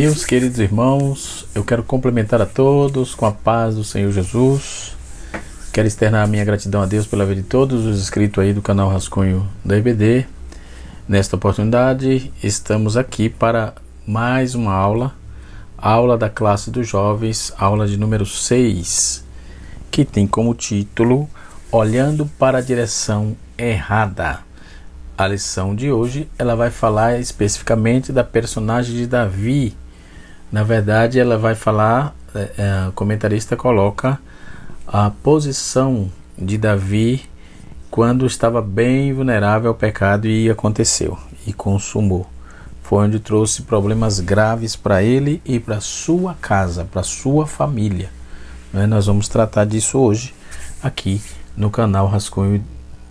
Meus queridos irmãos, eu quero complementar a todos com a paz do Senhor Jesus. Quero externar a minha gratidão a Deus pela vida de todos os inscritos aí do canal Rascunho da IBD. Nesta oportunidade, estamos aqui para mais uma aula da classe dos jovens, aula de número 6, que tem como título Olhando para a Direção Errada. A lição de hoje ela vai falar especificamente da personagem de Davi. Na verdade, ela vai falar, o comentarista coloca a posição de Davi quando estava bem vulnerável ao pecado e aconteceu e consumou. Foi onde trouxe problemas graves para ele e para sua casa, para sua família. Nós vamos tratar disso hoje aqui no canal Rascunho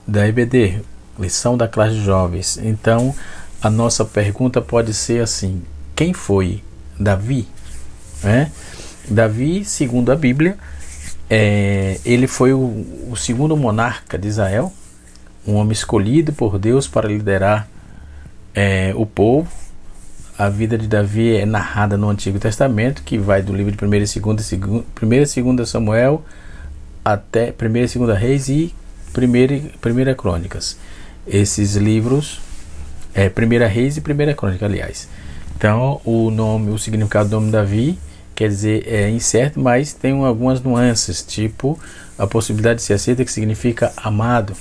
da IBD. Lição da classe de jovens. Então, a nossa pergunta pode ser assim: quem foi Davi? Davi, segundo a Bíblia, ele foi o segundo monarca de Israel, um homem escolhido por Deus para liderar o povo. A vida de Davi é narrada no Antigo Testamento, que vai do livro de 1 e 2 Samuel até 1 e 2 Reis e 1 Crônicas. Esses livros, 1 Reis e 1 Crônica, aliás. Então, o significado do nome Davi, quer dizer, é incerto, mas tem algumas nuances, tipo a possibilidade de ser aceita, que significa amado,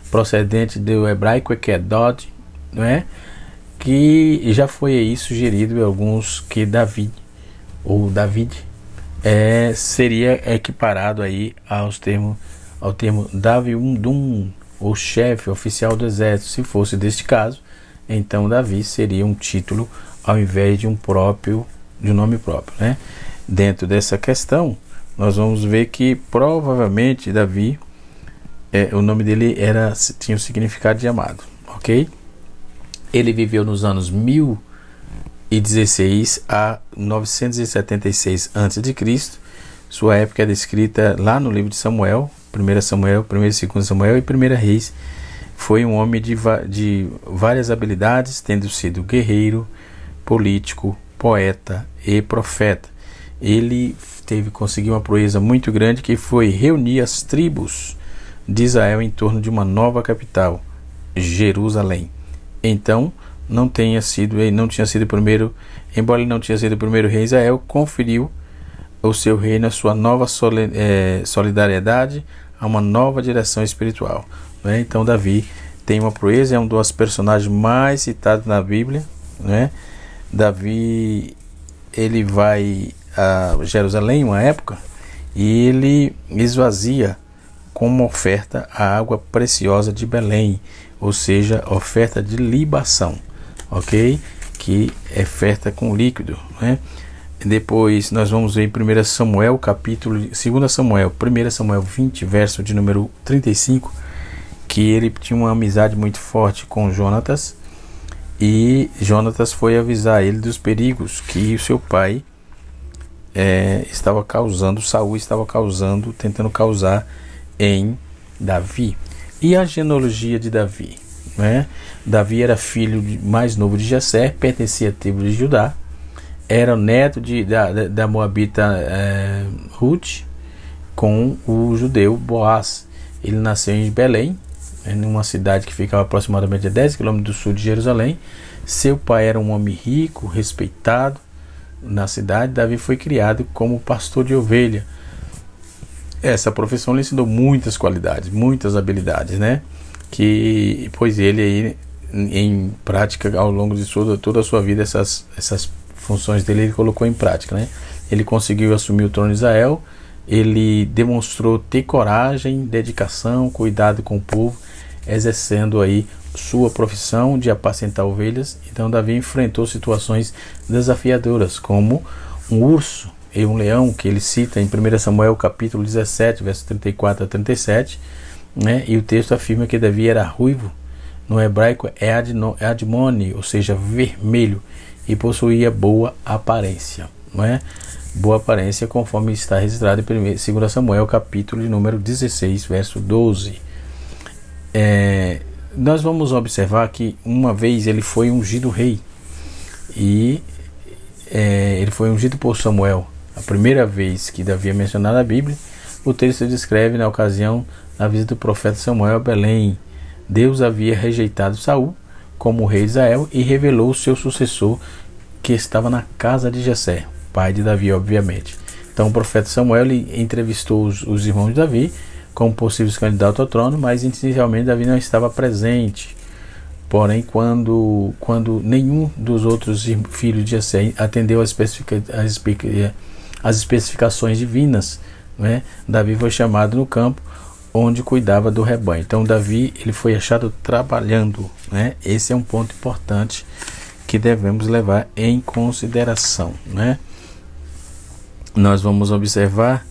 procedente do hebraico, que é Dod, não é? Que já foi aí sugerido em alguns que David, ou David, seria equiparado aí ao termo Davi Dum, o chefe oficial do exército. Se fosse deste caso, então Davi seria um título ao invés de um nome próprio, né? Dentro dessa questão, nós vamos ver que provavelmente Davi, o nome dele tinha o significado de amado, ok? Ele viveu nos anos 1016 a 976 a.C. Sua época é descrita lá no livro de Samuel, 1 Samuel, 1 e 2 Samuel e 1 Reis. Foi um homem de várias habilidades, tendo sido guerreiro, político, poeta e profeta. Ele conseguiu uma proeza muito grande, que foi reunir as tribos de Israel em torno de uma nova capital, Jerusalém. Então, embora ele não tinha sido o primeiro rei, Israel conferiu o seu reino, a sua nova solidariedade, a uma nova direção espiritual, né? Então Davi tem uma proeza, é um dos personagens mais citados na Bíblia, né? Davi, ele vai a Jerusalém uma época e ele esvazia como oferta a água preciosa de Belém, ou seja, oferta de libação, ok? Que é oferta com líquido, né? Depois nós vamos ver em 1 Samuel, capítulo 2 Samuel, 1 Samuel 20, verso de número 35, que ele tinha uma amizade muito forte com Jonatas, e Jonatas foi avisar ele dos perigos que o seu pai Saul estava tentando causar em Davi. E a genealogia de Davi, né? Davi era filho mais novo de Jessé, pertencia à tribo de Judá, era neto da moabita Ruth com o judeu Boaz. Ele nasceu em Belém, numa cidade que ficava aproximadamente a 10 km do sul de Jerusalém. Seu pai era um homem rico, respeitado na cidade. Davi foi criado como pastor de ovelha. Essa profissão lhe ensinou muitas qualidades, muitas habilidades, né? Pois ele aí, em prática, ao longo de toda a sua vida, essas funções dele ele colocou em prática, né? Ele conseguiu assumir o trono de Israel. Ele demonstrou ter coragem, dedicação, cuidado com o povo, exercendo aí sua profissão de apacentar ovelhas. Então Davi enfrentou situações desafiadoras, como um urso e um leão, que ele cita em 1 Samuel capítulo 17, versos 34 a 37, né? E o texto afirma que Davi era ruivo, no hebraico é admone, ou seja, vermelho, e possuía boa aparência, não é? Boa aparência, conforme está registrado em 2 Samuel capítulo de número 16, verso 12. Nós vamos observar que uma vez ele foi ungido rei, e ele foi ungido por Samuel. A primeira vez que Davi é mencionado na Bíblia, o texto descreve na ocasião da visita do profeta Samuel a Belém. Deus havia rejeitado Saul como rei de Israel e revelou o seu sucessor, que estava na casa de Jessé, pai de Davi, obviamente. Então o profeta Samuel entrevistou os irmãos de Davi como possíveis candidatos ao trono, mas inicialmente Davi não estava presente. Porém, quando nenhum dos outros filhos de Jessé atendeu as especificações divinas, né, Davi foi chamado no campo onde cuidava do rebanho. Então Davi, ele foi achado trabalhando, né? Esse é um ponto importante que devemos levar em consideração, né? Nós vamos observar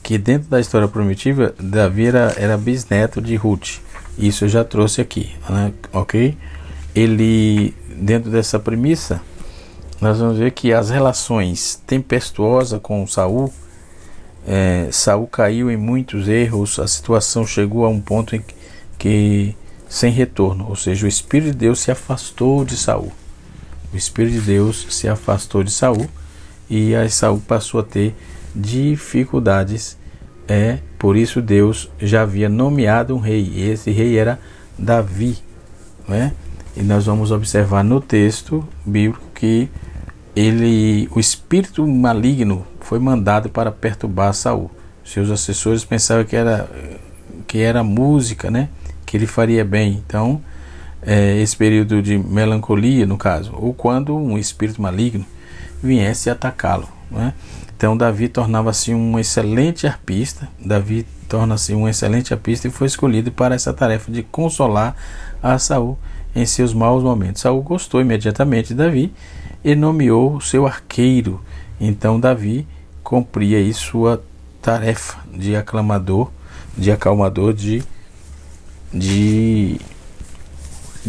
que dentro da história primitiva, Davi era bisneto de Ruth. Isso eu já trouxe aqui, né? Ok? Ele, dentro dessa premissa, nós vamos ver que as relações tempestuosas com Saul, Saul caiu em muitos erros, a situação chegou a um ponto em que sem retorno, ou seja, o Espírito de Deus se afastou de Saul. O Espírito de Deus se afastou de Saul e aí Saul passou a ter dificuldades. Por isso Deus já havia nomeado um rei, e esse rei era Davi, né? E nós vamos observar no texto bíblico que o espírito maligno foi mandado para perturbar Saul. Seus assessores pensavam que era música, né? Que ele faria bem. Então, esse período de melancolia, no caso, ou quando um espírito maligno viesse atacá-lo, né? Então Davi tornava-se um excelente arpista. Davi torna-se um excelente arpista e foi escolhido para essa tarefa de consolar a Saul em seus maus momentos. Saul gostou imediatamente de Davi e nomeou o seu arqueiro. Então Davi cumpria aí sua tarefa de acalmador de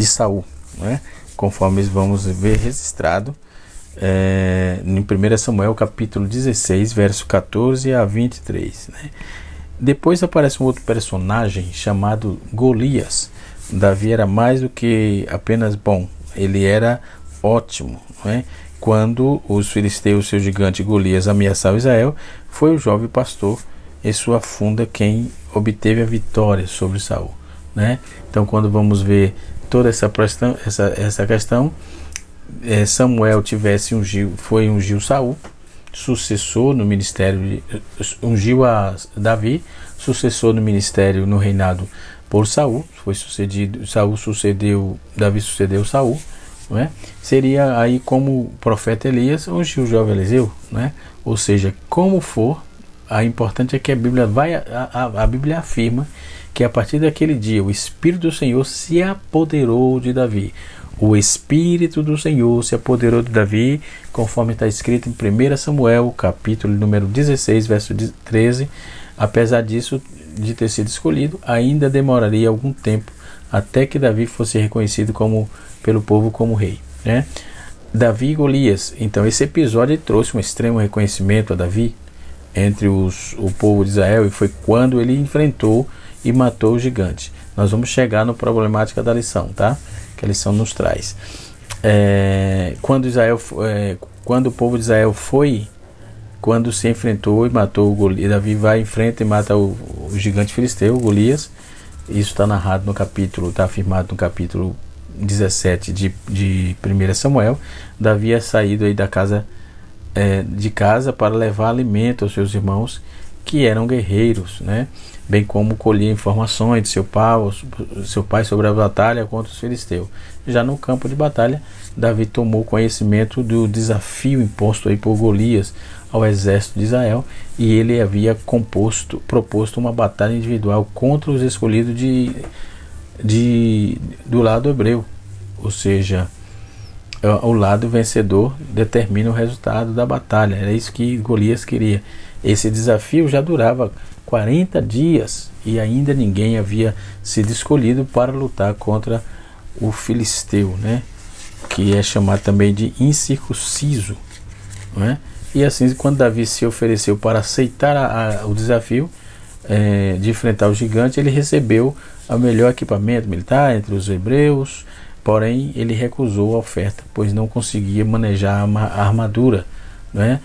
Saul, né? Conforme vamos ver registrado em 1 Samuel capítulo 16, verso 14 a 23, né? Depois aparece um outro personagem chamado Golias. Davi era mais do que apenas bom, ele era ótimo, né? Quando os filisteus, seu gigante Golias, ameaçavam Israel, foi o jovem pastor e sua funda quem obteve a vitória sobre Saul, né? Então, quando vamos ver toda essa questão, Samuel foi ungir Saul, sucessor no ministério, ungiu a Davi, sucessor no ministério, no reinado por Saul, Davi sucedeu Saul, não é? Seria aí como o profeta Elias ungiu o jovem Eliseu, né? Ou seja, como for, a importante é que a Bíblia afirma que a partir daquele dia o Espírito do Senhor se apoderou de Davi. O Espírito do Senhor se apoderou de Davi, conforme está escrito em 1 Samuel, capítulo número 16, verso 13. Apesar disso, de ter sido escolhido, ainda demoraria algum tempo até que Davi fosse reconhecido pelo povo como rei, né? Davi e Golias. Então esse episódio trouxe um extremo reconhecimento a Davi entre o povo de Israel, e foi quando ele enfrentou e matou o gigante. Nós vamos chegar na problemática da lição, tá? Que a lição nos traz. Quando o povo de Israel quando se enfrentou e matou o Golias, Davi vai em frente e mata o gigante filisteu, Golias. Isso está narrado no capítulo, está afirmado no capítulo 17 de 1 Samuel. Davi é saído aí de casa para levar alimento aos seus irmãos que eram guerreiros, né? Bem como colher informações de seu pai sobre a batalha contra os filisteus. Já no campo de batalha, Davi tomou conhecimento do desafio imposto aí por Golias ao exército de Israel, e ele havia proposto uma batalha individual contra os escolhidos do lado hebreu, ou seja, o lado vencedor determina o resultado da batalha. Era isso que Golias queria. Esse desafio já durava 40 dias e ainda ninguém havia sido escolhido para lutar contra o filisteu, né? Que é chamado também de incircunciso, né? E assim, quando Davi se ofereceu para aceitar o desafio de enfrentar o gigante, ele recebeu o melhor equipamento militar entre os hebreus. Porém, ele recusou a oferta, pois não conseguia manejar a armadura né?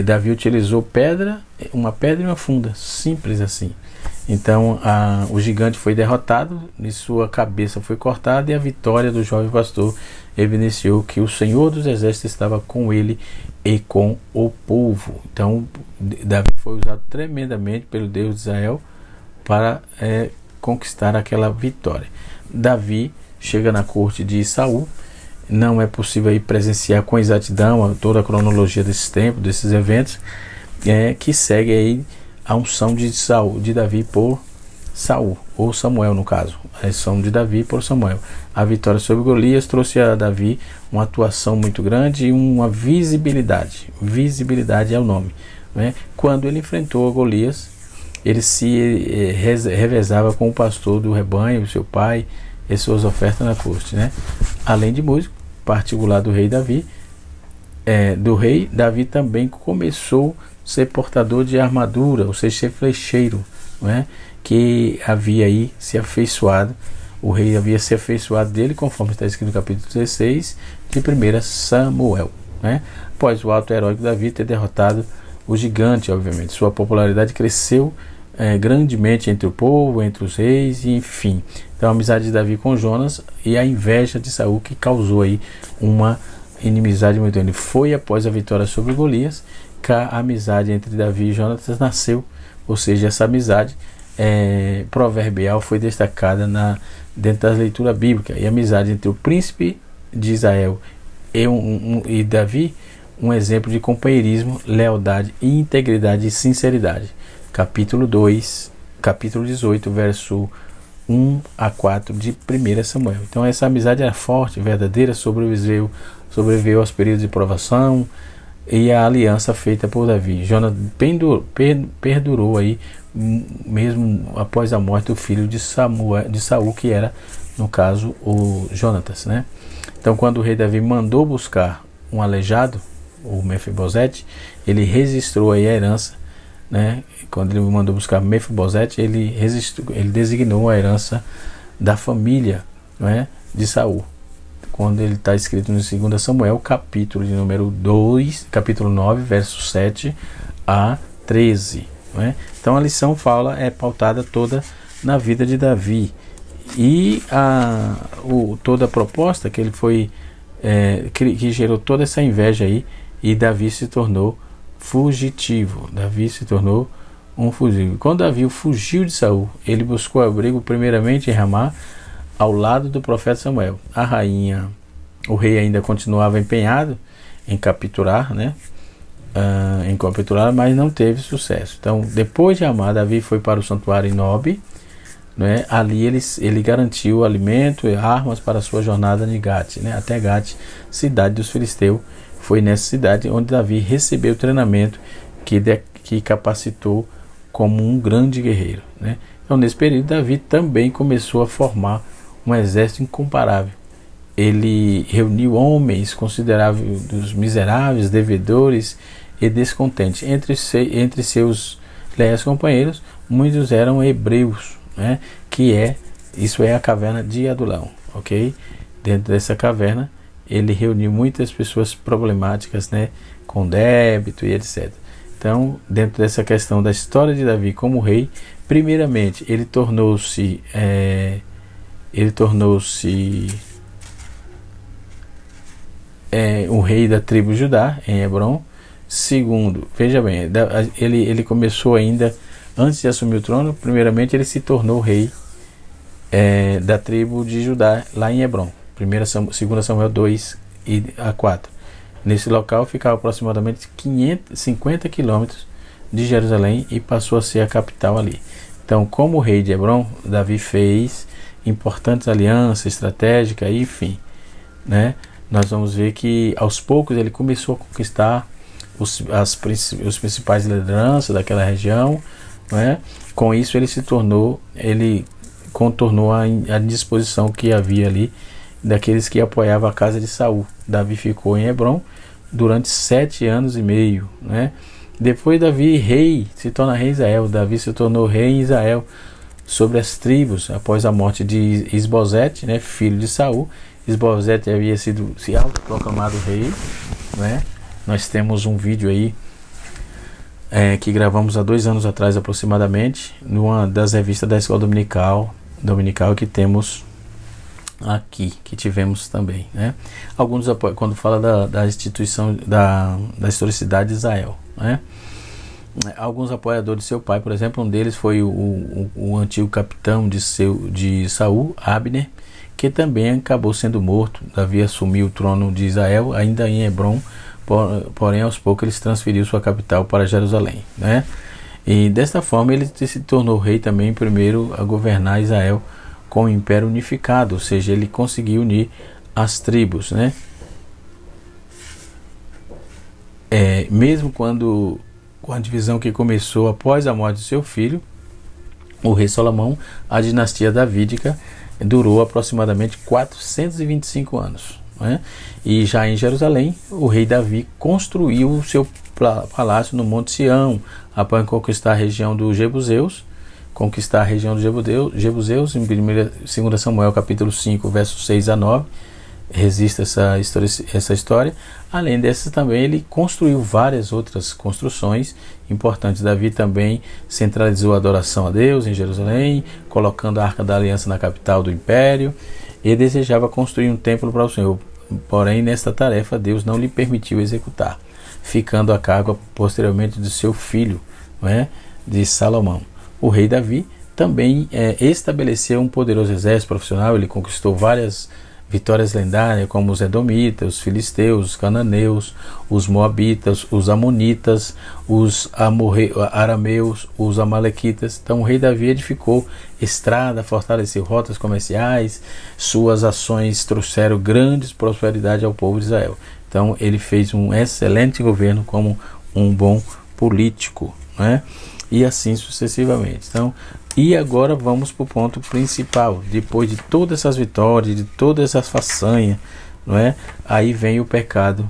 Davi utilizou uma pedra e uma funda, simples assim. Então o gigante foi derrotado e sua cabeça foi cortada, e a vitória do jovem pastor evidenciou que o Senhor dos Exércitos estava com ele e com o povo. Então Davi foi usado tremendamente pelo Deus de Israel para conquistar aquela vitória. Davi chega na corte de Saul. Não é possível aí presenciar com exatidão toda a cronologia desses tempos, desses eventos, que segue aí a unção de Davi por Saul, ou Samuel no caso, a unção de Davi por Samuel. A vitória sobre Golias trouxe a Davi uma atuação muito grande e uma visibilidade. Visibilidade é o nome, né? Quando ele enfrentou a Golias, ele se revezava com o pastor do rebanho, seu pai, e suas ofertas na corte, né? Além de músico particular do rei Davi, Davi também começou a ser portador de armadura, ou seja, ser flecheiro, né? Que havia aí se afeiçoado, o rei havia se afeiçoado dele, conforme está escrito no capítulo 16 de 1 Samuel, né? Após o alto heróico Davi ter derrotado o gigante, obviamente, sua popularidade cresceu grandemente entre o povo, entre os reis, e enfim. Então a amizade de Davi com Jonas e a inveja de Saul que causou aí uma inimizade muito grande. Foi após a vitória sobre Golias que a amizade entre Davi e Jonatas nasceu, ou seja, essa amizade proverbial foi destacada dentro da leitura bíblica. E a amizade entre o príncipe de Israel e Davi, um exemplo de companheirismo, lealdade, integridade e sinceridade. Capítulo 18, verso 1 a 4 de 1 Samuel. Então essa amizade era forte, verdadeira, sobreviveu aos períodos de provação, e a aliança feita por Davi. Jonas perdurou aí mesmo após a morte do filho de Saul, que era, no caso, o Jonatas, né? Então quando o rei Davi mandou buscar um aleijado, o Mefibosete, ele registrou aí a herança, né? Quando ele mandou buscar Mefibosete, ele designou a herança da família, né, de Saul. Quando ele está escrito no 2 Samuel, capítulo de número 2, capítulo 9, verso 7 a 13. Né? Então a lição é pautada toda na vida de Davi. E toda a proposta que ele foi, que gerou toda essa inveja aí, e Davi se tornou fugitivo. Davi se tornou um fugitivo. Quando Davi fugiu de Saul, ele buscou abrigo primeiramente em Ramá, ao lado do profeta Samuel. O rei ainda continuava empenhado em capturar, né? Mas não teve sucesso. Então, depois de Ramá, Davi foi para o santuário em Nob, né? Ali ele garantiu alimento e armas para a sua jornada de Gate, né? Até Gate, cidade dos filisteus. Foi nessa cidade onde Davi recebeu o treinamento que capacitou como um grande guerreiro, né? Então, nesse período, Davi também começou a formar um exército incomparável. Ele reuniu homens consideráveis dos miseráveis, devedores e descontentes. Entre seus leais companheiros, muitos eram hebreus, né? Isso é a caverna de Adulão, ok? Dentro dessa caverna, ele reuniu muitas pessoas problemáticas, né? Com débito e etc. Então, dentro dessa questão da história de Davi como rei, primeiramente, ele tornou-se o rei da tribo de Judá, em Hebrom. Segundo, veja bem, ele começou ainda, antes de assumir o trono, primeiramente ele se tornou rei da tribo de Judá, lá em Hebrom. 2 Samuel 2 a 4. Nesse local ficava aproximadamente 50 quilômetros de Jerusalém e passou a ser a capital ali. Então, como rei de Hebrom, Davi fez importantes alianças estratégicas, enfim, né? Nós vamos ver que aos poucos ele começou a conquistar os principais lideranças daquela região, né? Com isso ele contornou a indisposição que havia ali daqueles que apoiavam a casa de Saul. Davi ficou em Hebrom durante 7 anos e meio, né? Depois Davi se torna rei em Israel. Davi se tornou rei em Israel sobre as tribos após a morte de Isbosete, né, filho de Saul. Isbosete havia se autoproclamado rei, né? nós temos um vídeo aí que gravamos há 2 anos atrás aproximadamente, numa das revistas da Escola Dominical que temos aqui, que tivemos também, né? Alguns quando fala da instituição da historicidade de Israel, né? Alguns apoiadores de seu pai, por exemplo, um deles foi o antigo capitão de Saul, Abner, que também acabou sendo morto. Davi assumiu o trono de Israel ainda em Hebrom, porém aos poucos ele transferiu sua capital para Jerusalém, né? E desta forma ele se tornou rei também, primeiro a governar Israel com o império unificado, ou seja, ele conseguiu unir as tribos, né? Mesmo com a divisão que começou após a morte de seu filho, o rei Salomão, a dinastia davídica durou aproximadamente 425 anos, né? E já em Jerusalém, o rei Davi construiu o seu palácio no Monte Sião, após conquistar a região dos Jebuseus, em 2 Samuel capítulo 5, versos 6 a 9, registra essa história. Além dessas também ele construiu várias outras construções importantes. Davi também centralizou a adoração a Deus em Jerusalém, colocando a Arca da Aliança na capital do império, e desejava construir um templo para o Senhor. Porém, nesta tarefa Deus não lhe permitiu executar, ficando a cargo posteriormente de seu filho, né, de Salomão. O rei Davi também estabeleceu um poderoso exército profissional. Ele conquistou várias vitórias lendárias, como os Edomitas, os Filisteus, os Cananeus, os Moabitas, os Amonitas, os Arameus, os Amalequitas. Então o rei Davi edificou estrada, fortaleceu rotas comerciais, suas ações trouxeram grande prosperidade ao povo de Israel. Então ele fez um excelente governo como um bom político, né? E assim sucessivamente. Então, e agora vamos para o ponto principal. Depois de todas essas vitórias, de todas essas façanhas, não é? Aí vem o pecado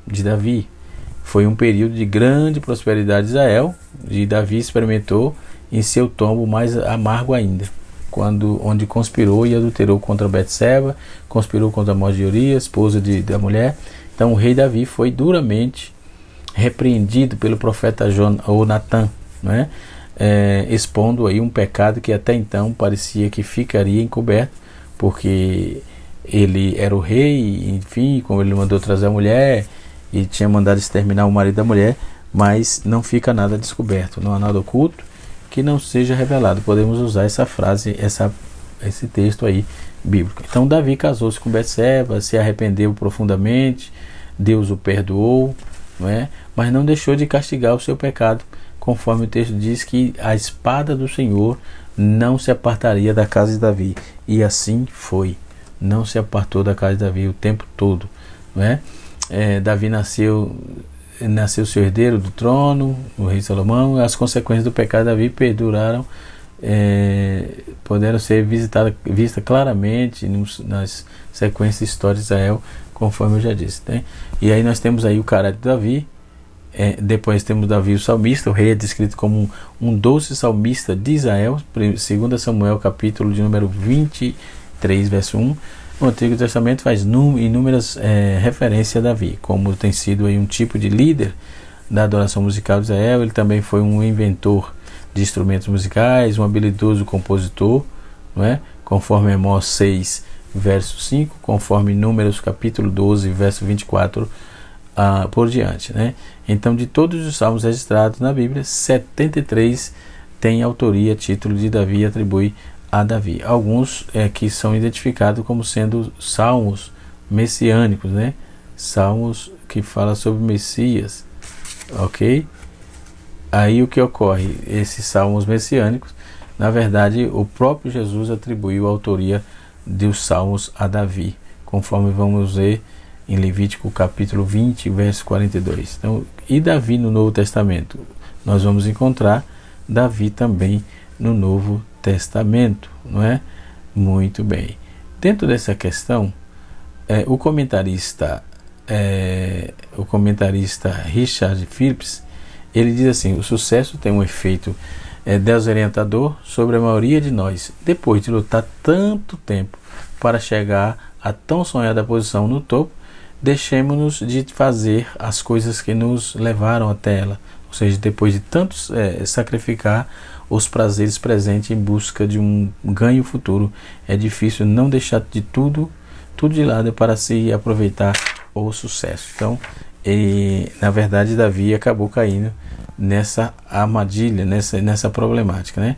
de Davi. Foi um período de grande prosperidade de Israel, e Davi experimentou em seu tombo mais amargo ainda, onde conspirou e adulterou contra Betseba, conspirou contra a morte de Urias, esposa da mulher. Então o rei Davi foi duramente repreendido pelo profeta Natan, né? Expondo aí um pecado que até então parecia que ficaria encoberto, porque ele era o rei, enfim, como ele mandou trazer a mulher e tinha mandado exterminar o marido da mulher, mas não fica nada descoberto, não há nada oculto que não seja revelado. Podemos usar essa frase, esse texto aí bíblico. Então Davi casou-se com Betseba, se arrependeu profundamente, Deus o perdoou, não é? Mas não deixou de castigar o seu pecado, conforme o texto diz que a espada do Senhor não se apartaria da casa de Davi. E assim foi. Não se apartou da casa de Davi o tempo todo, não é? Davi nasceu seu herdeiro do trono, o rei Salomão. As consequências do pecado de Davi perduraram, puderam ser vistas claramente nas sequências históricas de Israel, conforme eu já disse, né? E aí nós temos aí o caráter de Davi. Depois temos Davi o salmista. O rei é descrito como um doce salmista de Israel, 2 Samuel capítulo de número 23, verso 1. O Antigo Testamento faz inúmeras referências a Davi, como tem sido aí um tipo de líder da adoração musical de Israel. Ele também foi um inventor de instrumentos musicais, um habilidoso compositor, não é? Conforme Amós 6, verso 5, conforme Números capítulo 12, verso 24 por diante, né? Então, de todos os salmos registrados na Bíblia, 73 têm autoria, título de Davi, e atribui a Davi. Alguns que são identificados como sendo salmos messiânicos, né? Salmos que falam sobre Messias, ok? Aí o que ocorre? Esses salmos messiânicos, na verdade, o próprio Jesus atribuiu a autoria dos salmos a Davi, conforme vamos ver em Levítico capítulo 20, verso 42. Então, e Davi no Novo Testamento? Nós vamos encontrar Davi também no Novo Testamento, não é? Muito bem. Dentro dessa questão, o comentarista Richard Phillips, ele diz assim: o sucesso tem um efeito desorientador sobre a maioria de nós, depois de lutar tanto tempo para chegar a tão sonhada posição no topo. deixemos-nos de fazer as coisas que nos levaram até ela. Ou seja, depois de tanto sacrificar os prazeres presentes em busca de um ganho futuro, é difícil não deixar de tudo de lado para se aproveitar o sucesso. Então, na verdade, Davi acabou caindo nessa armadilha, nessa problemática, né?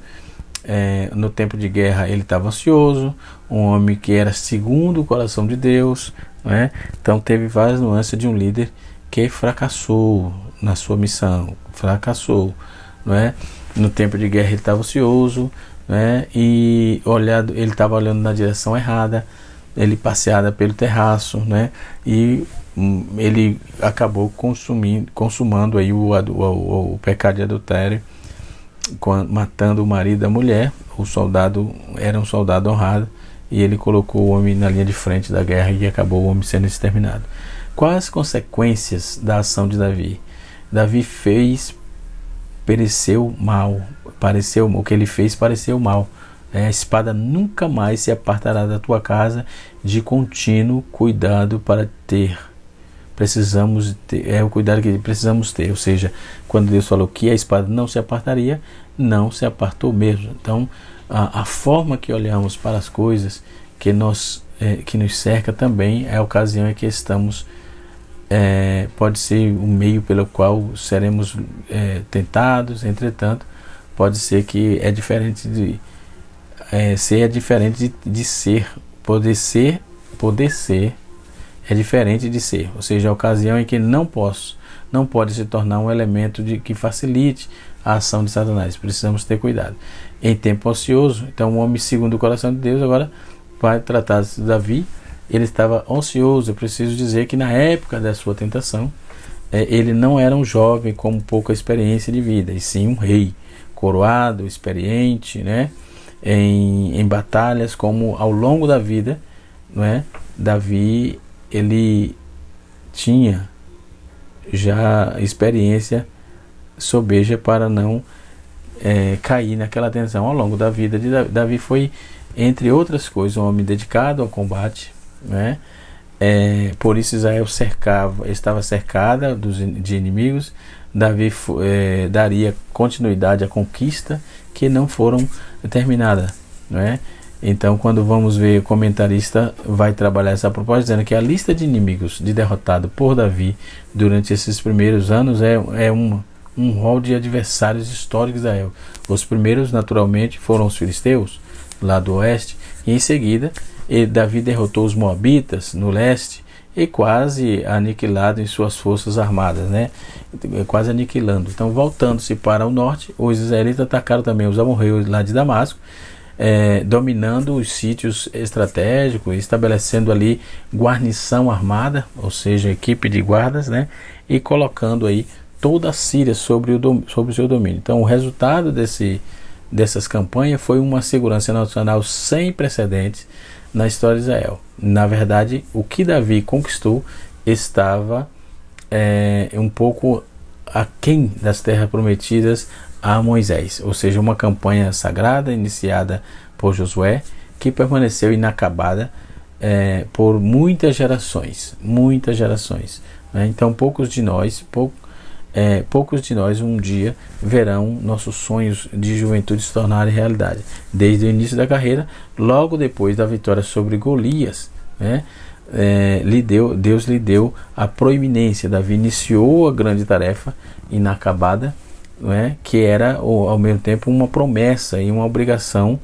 No tempo de guerra ele estava ansioso, um homem que era segundo o coração de Deus, né? Então teve várias nuances de um líder que fracassou na sua missão, não é? No tempo de guerra ele estava ansioso, né? E ele estava olhando na direção errada, ele passeava pelo terraço, né? E ele acabou consumando aí o pecado de adultério, matando o marido da mulher. O soldado era um soldado honrado e ele colocou o homem na linha de frente da guerra e acabou o homem sendo exterminado. Quais as consequências da ação de Davi? Davi pareceu mal. O que ele fez pareceu mal. A espada nunca mais se apartará da tua casa, de contínuo cuidado para ter. Precisamos ter, é o cuidado que precisamos ter. Ou seja, quando Deus falou que a espada não se apartaria, não se apartou mesmo. Então, a forma que olhamos para as coisas que nos cerca também é a ocasião em que estamos. Pode ser o meio pelo qual seremos tentados. Entretanto, pode ser que é diferente de ser, é diferente de ser. Poder ser é diferente de ser. Ou seja, a ocasião em que não pode se tornar um elemento que facilite a ação de Satanás. Precisamos ter cuidado. Em tempo ocioso, então um homem segundo o coração de Deus, agora vai tratar de Davi. Ele estava ansioso. Eu preciso dizer que na época da sua tentação, ele não era um jovem com pouca experiência de vida, e sim um rei coroado, experiente, né? Em batalhas, como ao longo da vida, não é? Davi, ele tinha já experiência sobeja para não cair naquela tensão. Ao longo da vida de Davi foi, entre outras coisas, um homem dedicado ao combate, né? Por isso Israel estava cercada de inimigos. Davi daria continuidade à conquista que não foram terminadas, não é? Então, quando vamos ver, o comentarista vai trabalhar essa proposta dizendo que a lista de inimigos derrotado por Davi durante esses primeiros anos é um rol de adversários históricos de Israel. Os primeiros, naturalmente, foram os filisteus, lá do oeste, e em seguida Davi derrotou os moabitas no leste e quase aniquilado em suas forças armadas, né? Quase aniquilando. Então, voltando-se para o norte, os israelitas atacaram também os amorreus lá de Damasco, dominando os sítios estratégicos, estabelecendo ali guarnição armada, ou seja, equipe de guardas, né? E colocando aí toda a Síria sobre o seu domínio. Então, o resultado dessas campanhas foi uma segurança nacional sem precedentes na história de Israel. Na verdade, o que Davi conquistou estava um pouco aquém das terras prometidas a Moisés, ou seja, uma campanha sagrada iniciada por Josué, que permaneceu inacabada por muitas gerações, né? Então poucos de nós um dia verão nossos sonhos de juventude se tornarem realidade. Desde o início da carreira, logo depois da vitória sobre Golias, né? Deus lhe deu a proeminência. Davi iniciou a grande tarefa inacabada, não é? Que era ao mesmo tempo uma promessa e uma obrigação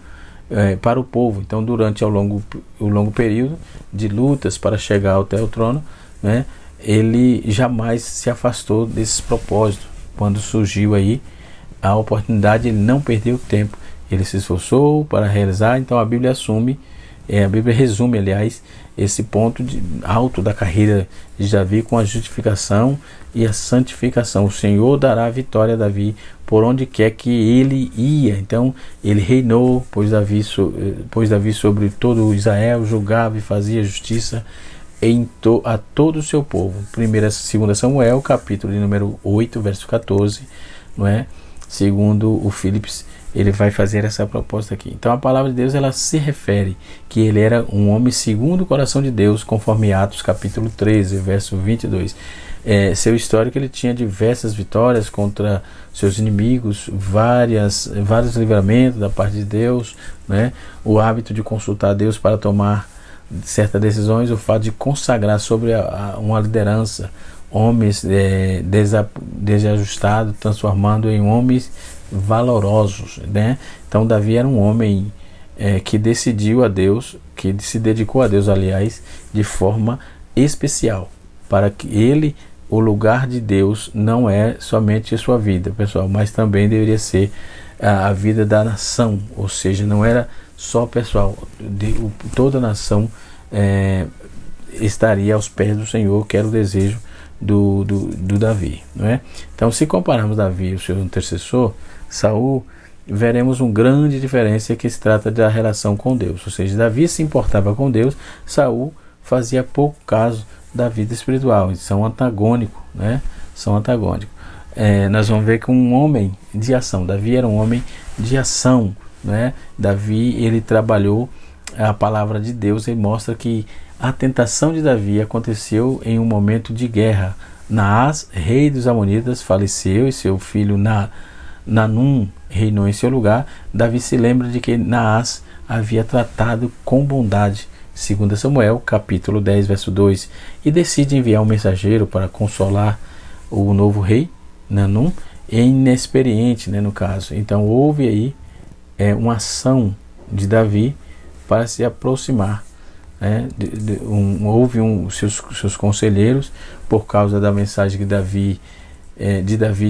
para o povo. Então, durante o longo período de lutas para chegar até o trono, né? Ele jamais se afastou desses propósitos. Quando surgiu aí a oportunidade, ele não perdeu tempo, ele se esforçou para realizar. Então a Bíblia resume, aliás, esse ponto alto da carreira de Davi com a justificação e a santificação. O Senhor dará a vitória a Davi por onde quer que ele ia. Então ele reinou, pôs Davi sobre todo Israel, julgava e fazia justiça a todo o seu povo. 2 Samuel, capítulo de número 8, verso 14, não é? Segundo o Phillips, ele vai fazer essa proposta aqui. Então a palavra de Deus, ela se refere que ele era um homem segundo o coração de Deus, conforme Atos capítulo 13, verso 22. Seu histórico, ele tinha diversas vitórias contra seus inimigos, vários livramentos da parte de Deus, né? O hábito de consultar Deus para tomar certas decisões, o fato de consagrar sobre uma liderança homens desajustados, transformando em homens valorosos, né? Então Davi era um homem que decidiu a Deus, que se dedicou a Deus, aliás, de forma especial, para que ele, o lugar de Deus não é somente a sua vida, pessoal, mas também deveria ser a vida da nação, ou seja, não era só pessoal, toda a nação estaria aos pés do Senhor, que era o desejo do Davi, não é? Então, se compararmos Davi e o seu antecessor Saul, veremos uma grande diferença que se trata da relação com Deus, ou seja, Davi se importava com Deus, Saul fazia pouco caso da vida espiritual. Eles são antagônicos, né? São antagônicos. Nós vamos ver que um homem de ação, Davi era um homem de ação, né? Davi, ele trabalhou a palavra de Deus, e mostra que a tentação de Davi aconteceu em um momento de guerra. Naás, rei dos Amonitas, faleceu e seu filho Nanum reinou em seu lugar. Davi se lembra de que Naás havia tratado com bondade, 2 Samuel, capítulo 10, verso 2, e decide enviar um mensageiro para consolar o novo rei, Nanum, inexperiente, né, no caso. Então houve aí uma ação de Davi para se aproximar, né, houve seus conselheiros, por causa da mensagem que Davi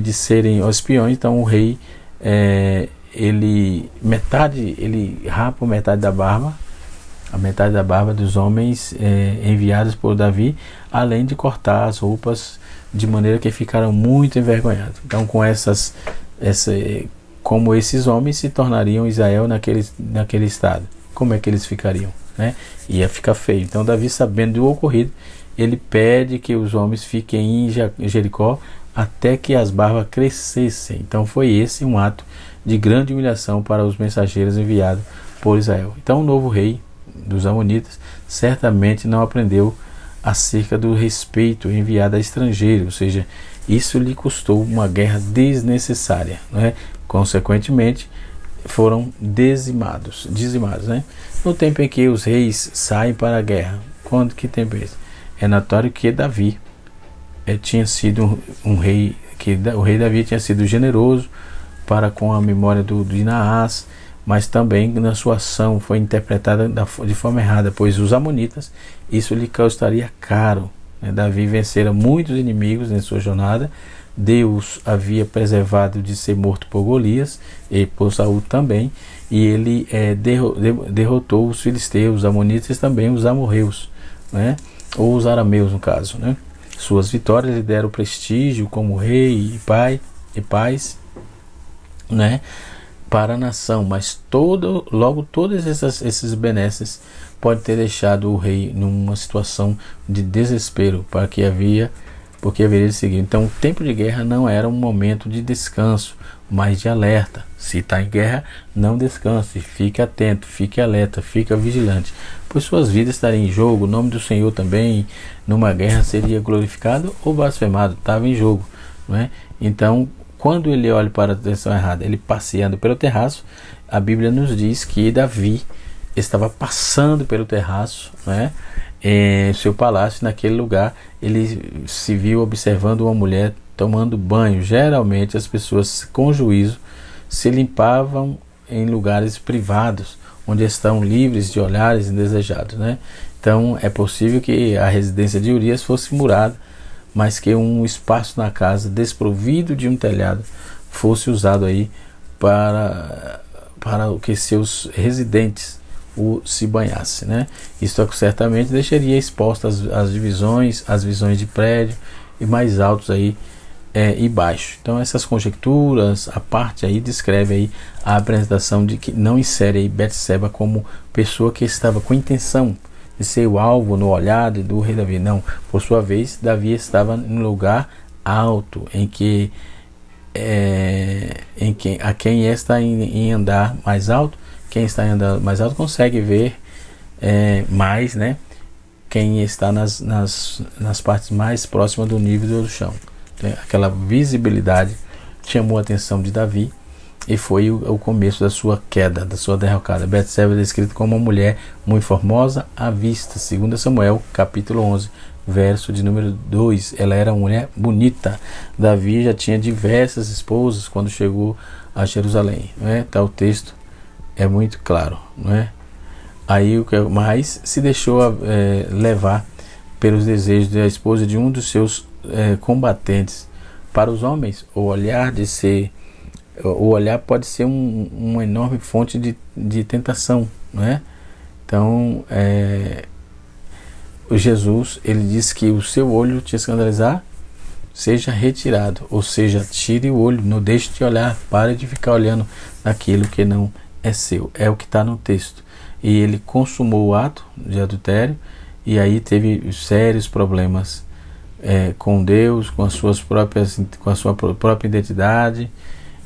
de serem espiões. Então o rei, ele rapa metade da barba, a metade da barba dos homens enviados por Davi, além de cortar as roupas de maneira que ficaram muito envergonhados. Então, como esses homens se tornariam Israel naquele estado, como é que eles ficariam, né? Ia ficar feio. Então Davi, sabendo do ocorrido, ele pede que os homens fiquem em Jericó até que as barbas crescessem. Então foi esse um ato de grande humilhação para os mensageiros enviados por Israel. Então o novo rei dos Amonitas certamente não aprendeu acerca do respeito enviado a estrangeiros, ou seja, isso lhe custou uma guerra desnecessária, né? Consequentemente foram dizimados, né? No tempo em que os reis saem para a guerra, que tempo é esse? É notório que Davi tinha sido um rei, que o rei Davi tinha sido generoso para com a memória de Naás, mas também na sua ação foi interpretada de forma errada, pois os amonitas, isso lhe custaria caro, né? Davi vencera muitos inimigos em sua jornada. Deus havia preservado de ser morto por Golias e por Saul também, e ele derrotou os filisteus, os amonitas, também os amorreus, né? Ou os arameus no caso, né? Suas vitórias lhe deram prestígio como rei e paz, né, para a nação, mas todos esses benesses podem ter deixado o rei numa situação de desespero, porque haveria de seguir. Então o tempo de guerra não era um momento de descanso, mas de alerta. Se está em guerra, não descanse, fique atento, fique alerta, fique vigilante, pois suas vidas estariam em jogo. O nome do Senhor também numa guerra seria glorificado ou blasfemado, estava em jogo, não é? Então, quando ele olha para a direção errada, ele passeando pelo terraço, a Bíblia nos diz que Davi estava passando pelo terraço, né, em seu palácio. Naquele lugar ele se viu observando uma mulher tomando banho. Geralmente as pessoas com juízo se limpavam em lugares privados, onde estão livres de olhares indesejados, né? Então é possível que a residência de Urias fosse murada, mas que um espaço na casa desprovido de um telhado fosse usado aí para que seus residentes se banhassem, né? Isso certamente deixaria expostas as visões de prédio e mais altos aí e baixo. Então essas conjecturas, a parte aí descreve aí a apresentação de que não insere aí Betseba como pessoa que estava com intenção de ser o alvo no olhar do rei Davi. Não, por sua vez, Davi estava em um lugar alto em que a quem está em andar mais alto, quem está em andar mais alto consegue ver mais, né? Quem está nas partes mais próximas do nível do chão. Aquela visibilidade chamou a atenção de Davi e foi o começo da sua queda, da sua derrocada. Betseba é descrita como uma mulher muito formosa à vista, segundo Samuel, capítulo 11, verso de número 2. Ela era uma mulher bonita. Davi já tinha diversas esposas quando chegou a Jerusalém, não é? Tá, o texto é muito claro, não é? Aí o que mais se deixou levar pelos desejos da esposa de um dos seus combatentes. Para os homens, o olhar pode ser uma enorme fonte de tentação, não é? Então, o Jesus, ele disse que o seu olho te escandalizar, seja retirado, ou seja, tire o olho, não deixe de olhar, pare de ficar olhando naquilo que não é seu. É o que está no texto. E ele consumou o ato de adultério e aí teve sérios problemas com Deus, com a sua própria identidade,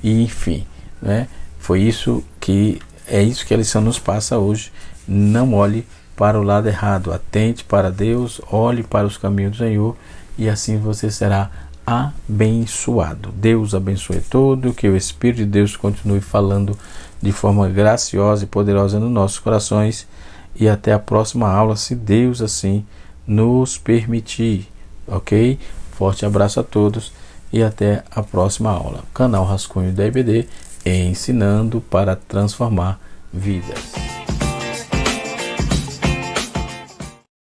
e enfim, né? É isso que a lição nos passa hoje. Não olhe para o lado errado, atente para Deus, olhe para os caminhos do Senhor, e assim você será abençoado. Deus abençoe todo, que o Espírito de Deus continue falando de forma graciosa e poderosa nos nossos corações, e até a próxima aula, se Deus assim nos permitir, ok? Forte abraço a todos e até a próxima aula. Canal Rascunho da EBD, ensinando para transformar vidas.